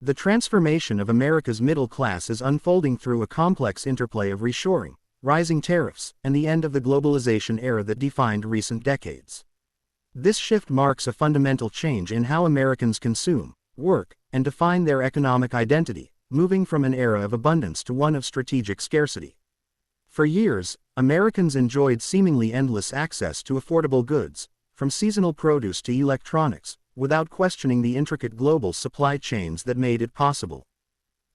The transformation of America's middle class is unfolding through a complex interplay of reshoring, rising tariffs, and the end of the globalization era that defined recent decades. This shift marks a fundamental change in how Americans consume, work, and define their economic identity, moving from an era of abundance to one of strategic scarcity. For years, Americans enjoyed seemingly endless access to affordable goods, from seasonal produce to electronics, without questioning the intricate global supply chains that made it possible.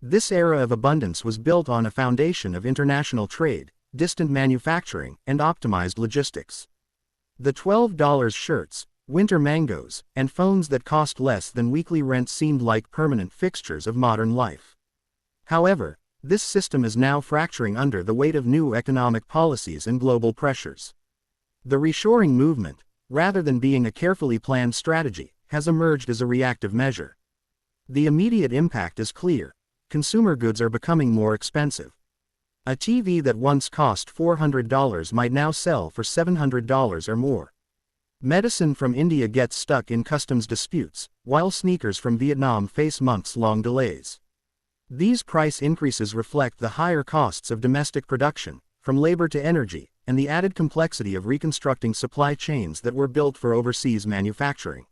This era of abundance was built on a foundation of international trade, distant manufacturing, and optimized logistics. The $12 shirts, winter mangoes, and phones that cost less than weekly rent seemed like permanent fixtures of modern life. However, this system is now fracturing under the weight of new economic policies and global pressures. The reshoring movement, rather than being a carefully planned strategy, has emerged as a reactive measure. The immediate impact is clear: consumer goods are becoming more expensive. A TV that once cost $400 might now sell for $700 or more. Medicine from India gets stuck in customs disputes, while sneakers from Vietnam face months-long delays. These price increases reflect the higher costs of domestic production, from labor to energy, and the added complexity of reconstructing supply chains that were built for overseas manufacturing.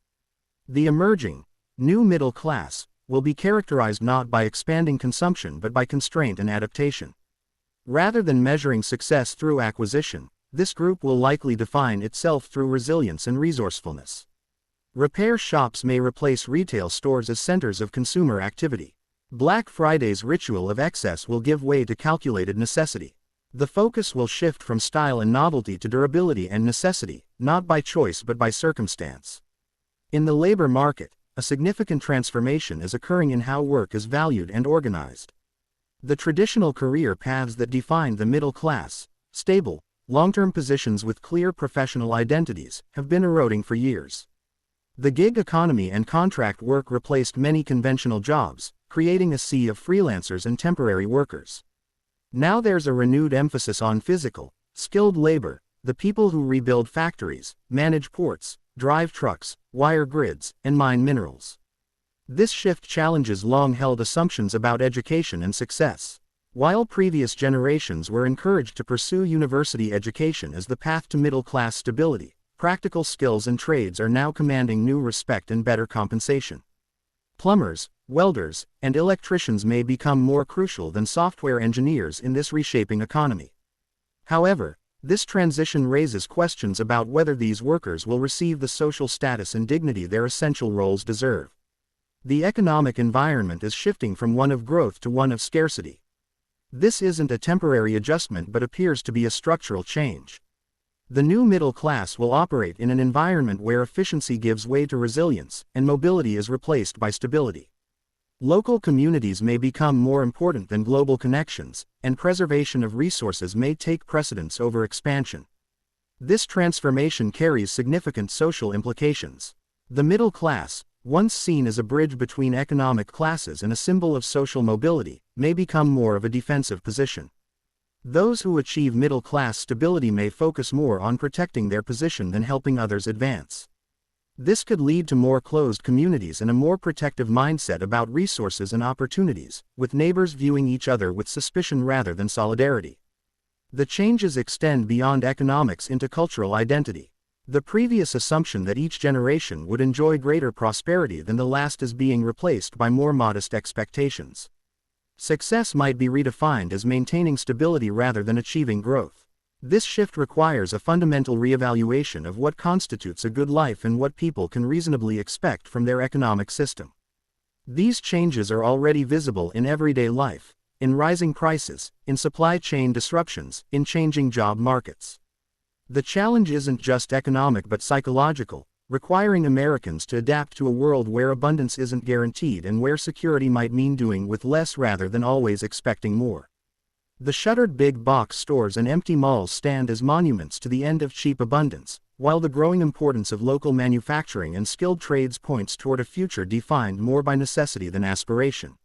The emerging, new middle class, will be characterized not by expanding consumption but by constraint and adaptation. Rather than measuring success through acquisition, this group will likely define itself through resilience and resourcefulness. Repair shops may replace retail stores as centers of consumer activity. Black Friday's ritual of excess will give way to calculated necessity. The focus will shift from style and novelty to durability and necessity, not by choice but by circumstance. In the labor market, a significant transformation is occurring in how work is valued and organized. The traditional career paths that defined the middle class, stable, long-term positions with clear professional identities, have been eroding for years. The gig economy and contract work replaced many conventional jobs, creating a sea of freelancers and temporary workers. Now there's a renewed emphasis on physical, skilled labor, the people who rebuild factories, manage ports, drive trucks, wire grids, and mine minerals. This shift challenges long-held assumptions about education and success. While previous generations were encouraged to pursue university education as the path to middle-class stability, practical skills and trades are now commanding new respect and better compensation. Plumbers, welders, and electricians may become more crucial than software engineers in this reshaping economy. However, this transition raises questions about whether these workers will receive the social status and dignity their essential roles deserve. The economic environment is shifting from one of growth to one of scarcity. This isn't a temporary adjustment but appears to be a structural change. The new middle class will operate in an environment where efficiency gives way to resilience, and mobility is replaced by stability. Local communities may become more important than global connections, and preservation of resources may take precedence over expansion. This transformation carries significant social implications. The middle class, once seen as a bridge between economic classes and a symbol of social mobility, may become more of a defensive position. Those who achieve middle-class stability may focus more on protecting their position than helping others advance. This could lead to more closed communities and a more protective mindset about resources and opportunities, with neighbors viewing each other with suspicion rather than solidarity. The changes extend beyond economics into cultural identity. The previous assumption that each generation would enjoy greater prosperity than the last is being replaced by more modest expectations. Success might be redefined as maintaining stability rather than achieving growth. This shift requires a fundamental reevaluation of what constitutes a good life and what people can reasonably expect from their economic system. These changes are already visible in everyday life, in rising prices, in supply chain disruptions, in changing job markets. The challenge isn't just economic but psychological, requiring Americans to adapt to a world where abundance isn't guaranteed and where security might mean doing with less rather than always expecting more. The shuttered big box stores and empty malls stand as monuments to the end of cheap abundance, while the growing importance of local manufacturing and skilled trades points toward a future defined more by necessity than aspiration.